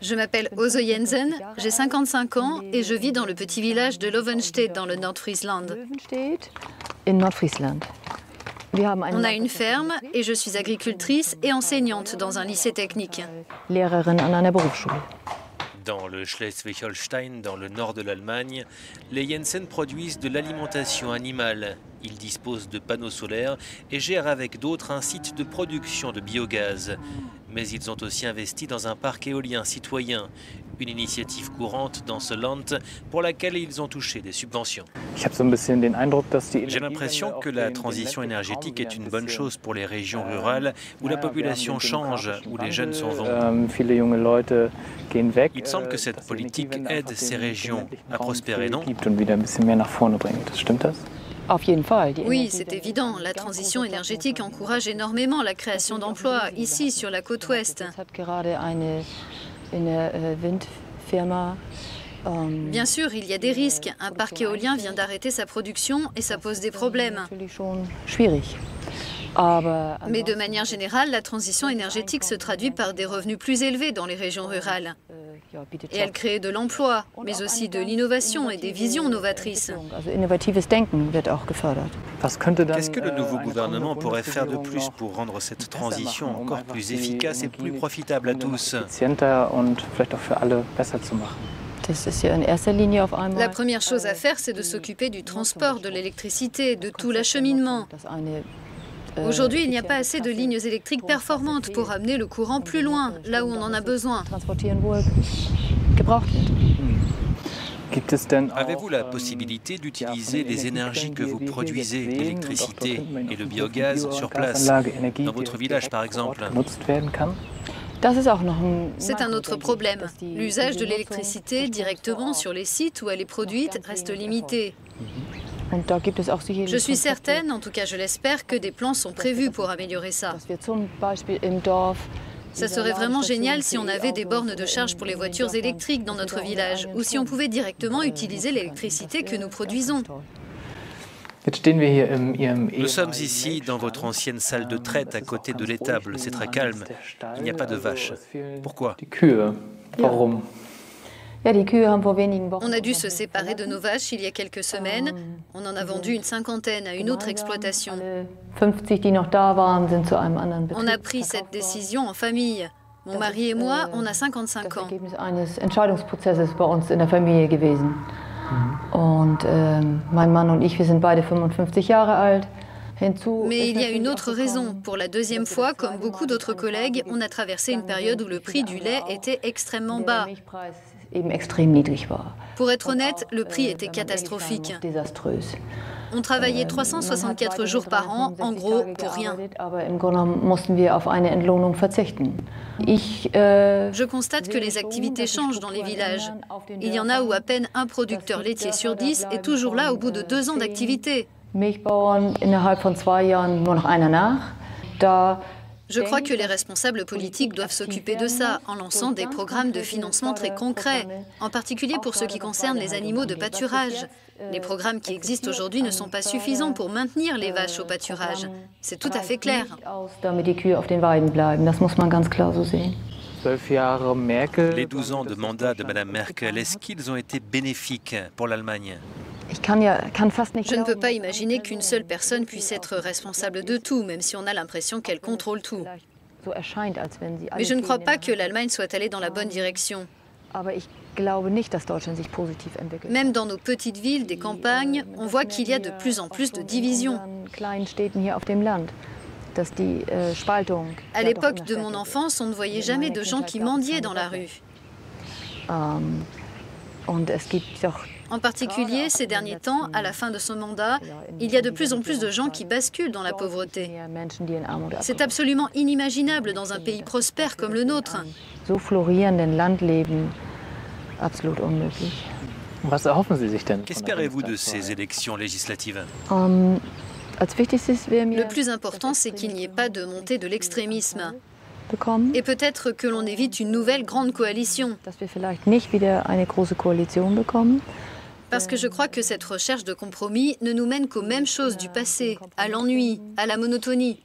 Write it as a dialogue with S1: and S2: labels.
S1: Je m'appelle Ose Jensen, j'ai 55 ans et je vis dans le petit village de Lovenstedt dans le Nordfriesland. On a une ferme et je suis agricultrice et enseignante dans un lycée technique.
S2: Dans le Schleswig-Holstein, dans le nord de l'Allemagne, les Jensen produisent de l'alimentation animale. Ils disposent de panneaux solaires et gèrent avec d'autres un site de production de biogaz. Mais ils ont aussi investi dans un parc éolien citoyen, une initiative courante dans ce Land pour laquelle ils ont touché des subventions. J'ai l'impression que la transition énergétique est une bonne chose pour les régions rurales où la population change, où les jeunes s'en vont. Il semble que cette politique aide ces régions à prospérer, non ?
S1: Oui, c'est évident. La transition énergétique encourage énormément la création d'emplois, ici, sur la côte ouest. Bien sûr, il y a des risques. Un parc éolien vient d'arrêter sa production et ça pose des problèmes. Mais de manière générale, la transition énergétique se traduit par des revenus plus élevés dans les régions rurales. Et elle crée de l'emploi, mais aussi de l'innovation et des visions novatrices.
S2: Qu'est-ce que le nouveau gouvernement pourrait faire de plus pour rendre cette transition encore plus efficace et plus profitable à tous ?
S1: La première chose à faire, c'est de s'occuper du transport, de l'électricité, de tout l'acheminement. Aujourd'hui, il n'y a pas assez de lignes électriques performantes pour amener le courant plus loin, là où on en a besoin.
S2: Avez-vous la possibilité d'utiliser les énergies que vous produisez, l'électricité et le biogaz sur place, dans votre village par exemple ?
S1: C'est un autre problème. L'usage de l'électricité directement sur les sites où elle est produite reste limité. Je suis certaine, en tout cas je l'espère, que des plans sont prévus pour améliorer ça. Ça serait vraiment génial si on avait des bornes de charge pour les voitures électriques dans notre village, ou si on pouvait directement utiliser l'électricité que nous produisons.
S2: Nous sommes ici dans votre ancienne salle de traite à côté de l'étable. C'est très calme. Il n'y a pas de vaches. Pourquoi ?
S1: On a dû se séparer de nos vaches il y a quelques semaines. On en a vendu une 50aine à une autre exploitation. On a pris cette décision en famille. Mon mari et moi, on a 55 ans. Mais il y a une autre raison. Pour la deuxième fois, comme beaucoup d'autres collègues, on a traversé une période où le prix du lait était extrêmement bas. Pour être honnête, le prix était catastrophique. On travaillait 364 jours par an, en gros, pour rien. Je constate que les activités changent dans les villages. Il y en a où à peine un producteur laitier sur 10 est toujours là au bout de 2 ans d'activité. Je crois que les responsables politiques doivent s'occuper de ça en lançant des programmes de financement très concrets, en particulier pour ce qui concerne les animaux de pâturage. Les programmes qui existent aujourd'hui ne sont pas suffisants pour maintenir les vaches au pâturage. C'est tout à fait clair.
S2: Les 12 ans de mandat de Mme Merkel, est-ce qu'ils ont été bénéfiques pour l'Allemagne ?
S1: Je ne peux pas imaginer qu'une seule personne puisse être responsable de tout, même si on a l'impression qu'elle contrôle tout. Mais je ne crois pas que l'Allemagne soit allée dans la bonne direction. Même dans nos petites villes, des campagnes, on voit qu'il y a de plus en plus de divisions. À l'époque de mon enfance, on ne voyait jamais de gens qui mendiaient dans la rue. En particulier, ces derniers temps, à la fin de son mandat, il y a de plus en plus de gens qui basculent dans la pauvreté. C'est absolument inimaginable dans un pays prospère comme le nôtre.
S2: Qu'espérez-vous de ces élections législatives ?
S1: Le plus important, c'est qu'il n'y ait pas de montée de l'extrémisme. Et peut-être que l'on évite une nouvelle grande coalition. Parce que je crois que cette recherche de compromis ne nous mène qu'aux mêmes choses du passé, à l'ennui, à la monotonie.